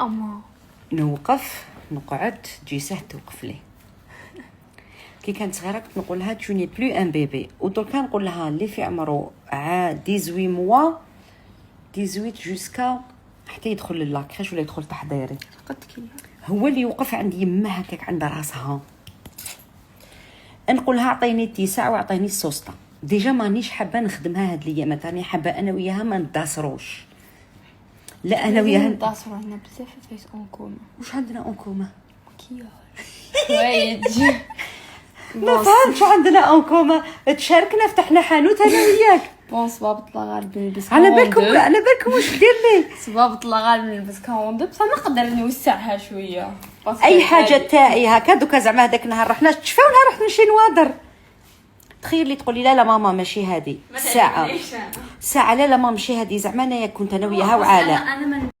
ماما نوقف نقعد تجي سهل توقف لي. كي كانت صغيره كنت نقول لها tu n'es plus un bébé، ودركا نقول لها اللي في عمره 18 موا 18 جوسكا حتى يدخل للاكريش ولا يدخل تحضيري قدك هو اللي يوقف عند يمها هكاك عند راسها. نقول لها عطيني التسع وعطيني السوسته. ديجا مانيش حابه نخدمها هاد الايامات، راني حابه انا وياها ما نداسروش. لا انا وياها نداسرو هنا بزاف فايس اون كوم. واش عندنا اون كوما؟ مكياج حوايج. ما فهمتش عندنا اون كوما. تشاركنا فتحنا حانوت انا وياك. بون صباب طلع غالب نلبس على بالكم واش دير لي صباب طلع غالب نلبس كوندو بصح نقدر نوسعها شويه. اي حاجه تاعي هكا دوكا زعما هذاك النهار رحنا تشفاو نهار رحت نمشي نوادر. تخيل لي تقولي لا ماما ماشي هذه ساعه لا ماما ماشي هذه زعما انا كنت انا وياها وعاله.